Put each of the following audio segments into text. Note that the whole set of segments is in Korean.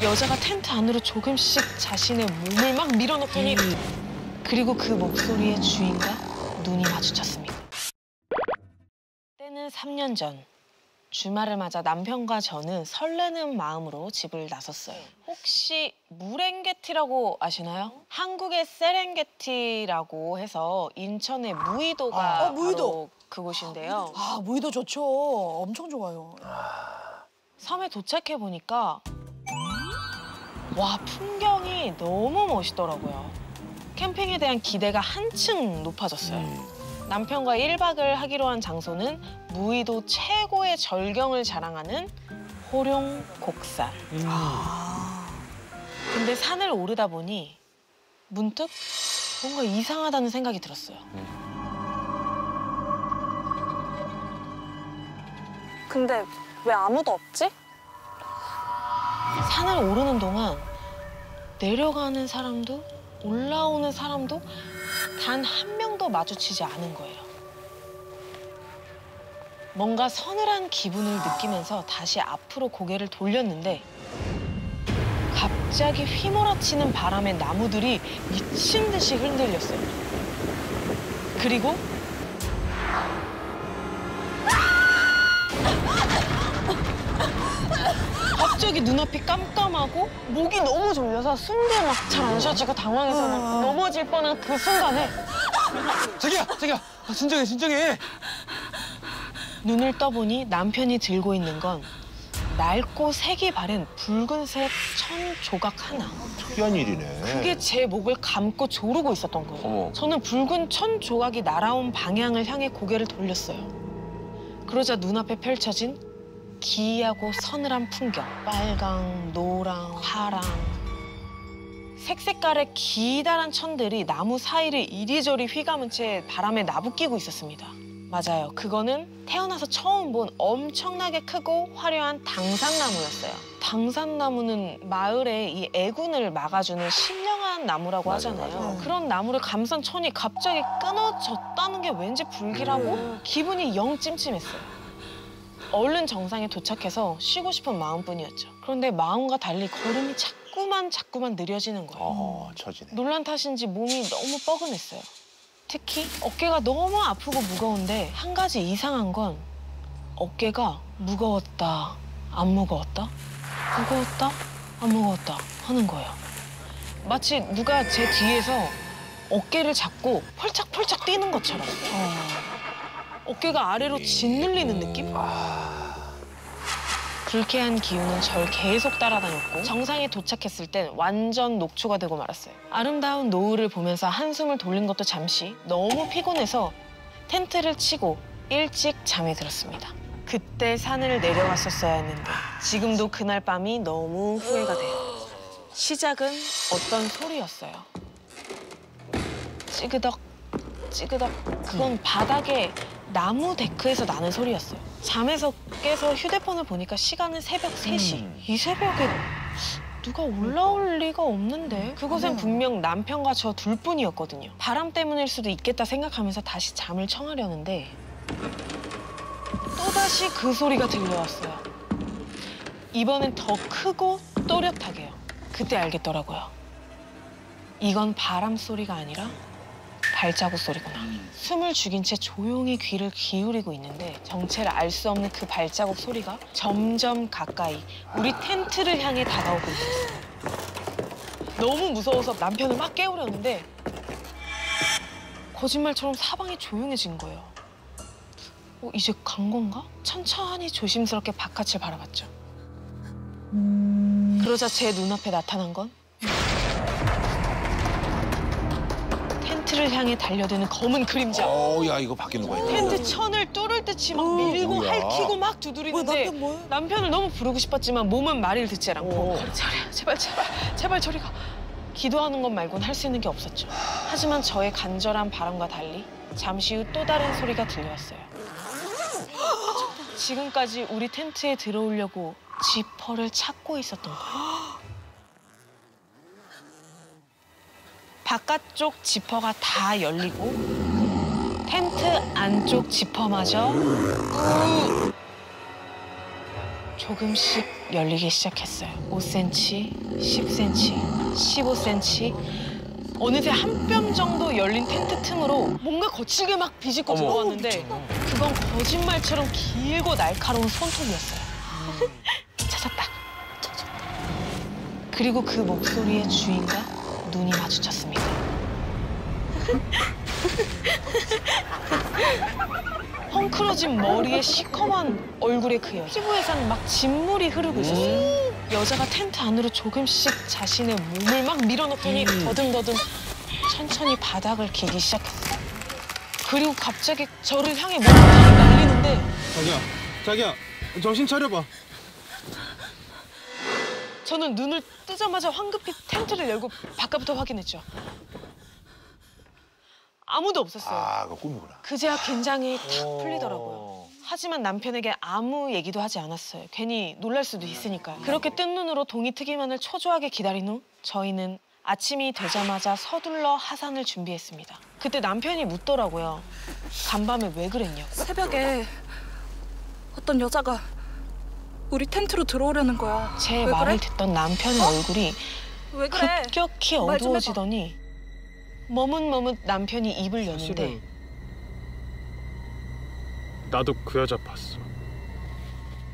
여자가 텐트 안으로 조금씩 자신의 몸을 막 밀어넣더니 그리고 그 목소리의 주인과 눈이 마주쳤습니다. 때는 3년 전. 주말을 맞아 남편과 저는 설레는 마음으로 집을 나섰어요. 혹시 무렝게티라고 아시나요? 한국의 세렝게티라고 해서 인천의 무의도가 무의도. 바로 그곳인데요. 아, 무의도 좋죠. 엄청 좋아요. 섬에 도착해 보니까 와, 풍경이 너무 멋있더라고요. 캠핑에 대한 기대가 한층 높아졌어요. 남편과 1박을 하기로 한 장소는 무의도 최고의 절경을 자랑하는 호룡곡산. 근데 산을 오르다 보니 문득 뭔가 이상하다는 생각이 들었어요. 근데 왜 아무도 없지? 산을 오르는 동안 내려가는 사람도 올라오는 사람도 단 한 명도 마주치지 않은 거예요. 뭔가 서늘한 기분을 느끼면서 다시 앞으로 고개를 돌렸는데 갑자기 휘몰아치는 바람에 나무들이 미친 듯이 흔들렸어요. 그리고 갑자기 눈앞이 깜깜하고 목이 너무 졸려서 숨도 막 잘 안 쉬어지고 당황해서 막 넘어질 뻔한 그 순간에 자기야! 진정해! 눈을 떠보니 남편이 들고 있는 건 낡고 색이 바른 붉은색 천 조각 하나. 특이한 일이네. 그게 제 목을 감고 조르고 있었던 거예요. 어머. 저는 붉은 천 조각이 날아온 방향을 향해 고개를 돌렸어요. 그러자 눈앞에 펼쳐진 기이하고 서늘한 풍경. 빨강, 노랑, 파랑. 색색깔의 기다란 천들이 나무 사이를 이리저리 휘감은 채 바람에 나부끼고 있었습니다. 맞아요. 그거는 태어나서 처음 본 엄청나게 크고 화려한 당산나무였어요. 당산나무는 마을의 이 애군을 막아주는 신령한 나무라고 하잖아요. 그런 나무를 감싼 천이 갑자기 끊어졌다는 게 왠지 불길하고 기분이 영 찜찜했어요. 얼른 정상에 도착해서 쉬고 싶은 마음뿐이었죠. 그런데 마음과 달리 걸음이 자꾸만 느려지는 거예요. 처지네. 놀란 탓인지 몸이 너무 뻐근했어요. 특히 어깨가 너무 아프고 무거운데 한 가지 이상한 건 어깨가 무거웠다, 안 무거웠다, 무거웠다, 안 무거웠다 하는 거예요. 마치 누가 제 뒤에서 어깨를 잡고 펄짝펄짝 뛰는 것처럼. 어깨가 아래로 짓눌리는 느낌? 불쾌한 기운은 절 계속 따라다녔고 정상에 도착했을 땐 완전 녹초가 되고 말았어요. 아름다운 노을을 보면서 한숨을 돌린 것도 잠시 너무 피곤해서 텐트를 치고 일찍 잠에 들었습니다. 그때 산을 내려갔었어야 했는데 지금도 그날 밤이 너무 후회가 돼요. 시작은 어떤 소리였어요. 찌그덕, 찌그덕. 그건 바닥에 나무 데크에서 나는 소리였어요. 잠에서 깨서 휴대폰을 보니까 시간은 새벽 3시. 이 새벽에 누가 올라올 리가 없는데? 그곳엔 분명 남편과 저 둘뿐이었거든요. 바람 때문일 수도 있겠다 생각하면서 다시 잠을 청하려는데 또다시 그 소리가 들려왔어요. 이번엔 더 크고 또렷하게요. 그때 알겠더라고요. 이건 바람 소리가 아니라 발자국 소리구나. 숨을 죽인 채 조용히 귀를 기울이고 있는데 정체를 알 수 없는 그 발자국 소리가 점점 가까이 우리 텐트를 향해 다가오고 있었어요. 너무 무서워서 남편을 막 깨우려는데 거짓말처럼 사방이 조용해진 거예요. 이제 간 건가? 천천히 조심스럽게 바깥을 바라봤죠. 그러자 제 눈앞에 나타난 건 텐트를 향해 달려드는 검은 그림자. 야, 이거 바뀌는 거야. 텐트 천을 뚫을 듯이 막 밀고 뭐야? 핥히고 막 두드리는데 남편 뭐야? 남편을 너무 부르고 싶었지만 몸은 말을 듣지 않고 제발 저리 가. 기도하는 것 말고는 할 수 있는 게 없었죠. 하지만 저의 간절한 바람과 달리 잠시 후 또 다른 소리가 들려왔어요. 지금까지 우리 텐트에 들어오려고 지퍼를 찾고 있었던 거예요. 바깥쪽 지퍼가 다 열리고 텐트 안쪽 지퍼마저 조금씩 열리기 시작했어요. 5cm, 10cm, 15cm. 어느새 한 뼘 정도 열린 텐트 틈으로 뭔가 거칠게 막 비집고 들어왔는데 그건 거짓말처럼 길고 날카로운 손톱이었어요. 찾았다. 그리고 그 목소리의 주인과 눈이 마주쳤습니다. 헝클어진 머리에 시커먼 얼굴의 그 여자. 피부에서는 막 진물이 흐르고 있었어요. 여자가 텐트 안으로 조금씩 자신의 몸을 막 밀어넣더니 더듬더듬 천천히 바닥을 기기 시작했어요. 그리고 갑자기 저를 향해 몸을 탁 날리는데 자기야, 정신 차려봐. 저는 눈을 뜨자마자 황급히 텐트를 열고 바깥부터 확인했죠. 아무도 없었어요. 아, 그거 꿈이구나. 그제야 긴장이 탁 풀리더라고요. 하지만 남편에게 아무 얘기도 하지 않았어요. 괜히 놀랄 수도 있으니까요. 그렇게 뜬 눈으로 동이 트기만을 초조하게 기다린 후 저희는 아침이 되자마자 서둘러 하산을 준비했습니다. 그때 남편이 묻더라고요. 간밤에 왜 그랬냐고. 새벽에 어떤 여자가 우리 텐트로 들어오려는 거야. 제 왜 말을 그래? 듣던 남편의 얼굴이 왜 그래? 급격히 말 좀 해봐. 어두워지더니 머뭇머뭇 남편이 입을 여는데 사실은 나도 그 여자 봤어.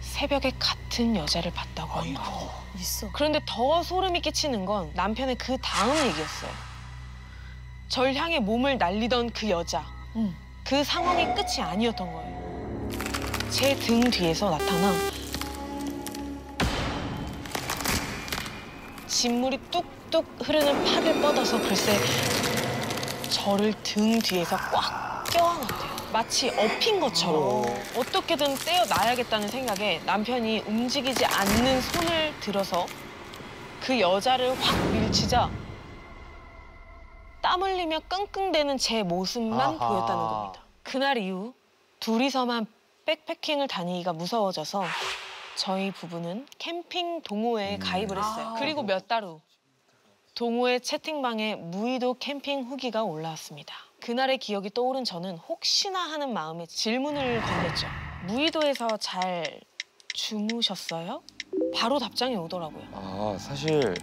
새벽에 같은 여자를 봤다고 합니다. 있어. 그런데 더 소름이 끼치는 건 남편의 그 다음 얘기였어요. 절 향해 몸을 날리던 그 여자. 응. 그 상황이 끝이 아니었던 거예요. 제 등 뒤에서 나타나 진물이 뚝뚝 흐르는 팔을 뻗어서 글쎄 저를 등 뒤에서 꽉 껴안았대요. 마치 엎인 것처럼 어떻게든 떼어놔야겠다는 생각에 남편이 움직이지 않는 손을 들어서 그 여자를 확 밀치자 땀 흘리며 끙끙대는 제 모습만 아하. 보였다는 겁니다. 그날 이후 둘이서만 백패킹을 다니기가 무서워져서 저희 부부는 캠핑 동호회에 가입을 했어요. 그리고 몇 달 후 동호회 채팅방에 무의도 캠핑 후기가 올라왔습니다. 그날의 기억이 떠오른 저는 혹시나 하는 마음에 질문을 건넸죠. 무의도에서 잘 주무셨어요? 바로 답장이 오더라고요. 아, 사실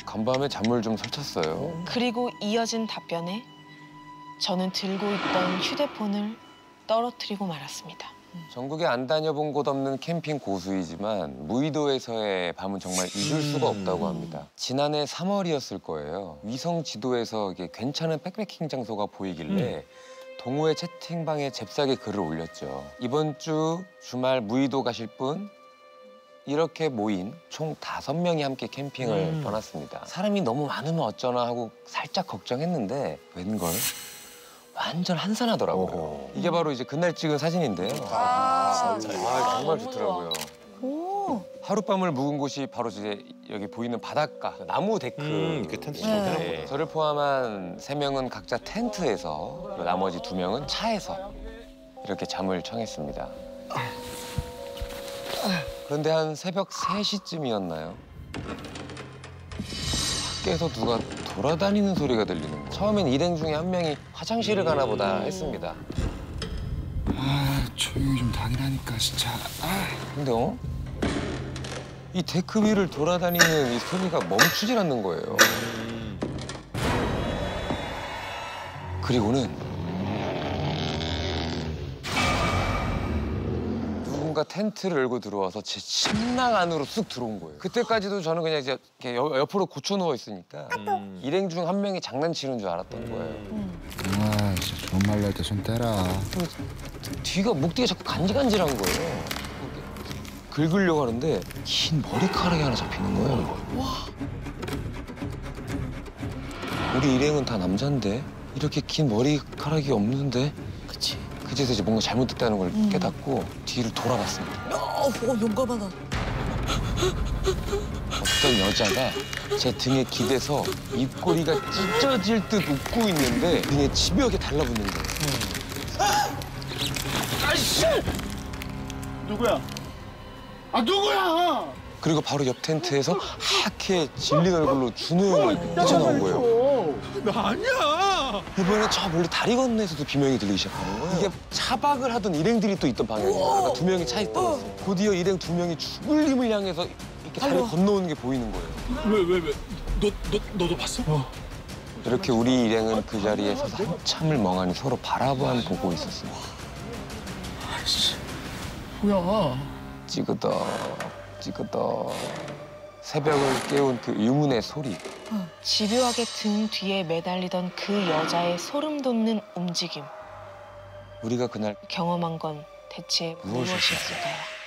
간밤에 잠을 좀 설쳤어요. 그리고 이어진 답변에 저는 들고 있던 휴대폰을 떨어뜨리고 말았습니다. 전국에 안 다녀본 곳 없는 캠핑 고수이지만 무의도에서의 밤은 정말 잊을 수가 없다고 합니다. 지난해 3월이었을 거예요. 위성 지도에서 이게 괜찮은 백패킹 장소가 보이길래 동호회 채팅방에 잽싸게 글을 올렸죠. 이번 주 주말 무의도 가실 분? 이렇게 모인 총 5명이 함께 캠핑을 떠났습니다. 사람이 너무 많으면 어쩌나 하고 살짝 걱정했는데 웬걸? 완전 한산하더라고요. 이게 바로 이제 그날 찍은 사진인데요. 정말 너무 좋더라고요. 오. 하룻밤을 묵은 곳이 바로 이제 여기 보이는 바닷가, 나무 데크. 그 텐트 네. 저를 포함한 3명은 각자 텐트에서 그리고 나머지 2명은 차에서 이렇게 잠을 청했습니다. 그런데 한 새벽 3시쯤이었나요? 밖에서 누가 돌아다니는 소리가 들리는 거예요. 처음엔 일행 중에 한 명이 화장실을 가나 보다 했습니다. 아, 조용히 좀 다니라니까 진짜. 근데 이 데크 위를 돌아다니는 이 소리가 멈추질 않는 거예요. 그리고는 누군가 텐트를 열고 들어와서 제 침낭 안으로 쑥 들어온 거예요. 그때까지도 저는 그냥 이제 이렇게 옆으로 굳혀 누워 있으니까 일행 중 한 명이 장난치는 줄 알았던 거예요. 아, 진짜 좋은 말로 할 때 손 떼라. 뒤가 목 뒤가 자꾸 간질간질한 거예요. 긁으려고 하는데 긴 머리카락이 하나 잡히는 거예요. 우리 일행은 다 남잔데 이렇게 긴 머리카락이 없는데. 그치. 그제서 이제 뭔가 잘못됐다는 걸 깨닫고 뒤를 돌아봤습니다. 용감하다. 어떤 여자가 제 등에 기대서 입꼬리가 찢어질 듯 웃고 있는데 등에 집요하게 달라붙는 거예요. 누구야? 아, 누구야? 그리고 바로 옆 텐트에서 하얗게 질린 얼굴로 준호 형이 뛰쳐나온 거예요. 나 아니야. 이번에 저 멀리 다리 건너에서도 비명이 들리기 시작하는 거예요. 이게 차박을 하던 일행들이 또 있던 방향이에요. 그러니까 두 명이 차 있던. 곧이어 일행 두 명이 죽을 힘을 향해서 이렇게 다리를 건너오는 게 보이는 거예요. 왜? 너도 봤어? 이렇게 우리 일행은 그 자리에 서서 한참을 멍하니 서로 바라보고 보고 있었습니다. 아이씨, 뭐야? 찌그덕. 새벽을 깨운 그 의문의 소리. 집요하게 등 뒤에 매달리던 그 여자의 소름 돋는 움직임. 우리가 그날 경험한 건 대체 무엇이었을까요? 무엇이었을까요?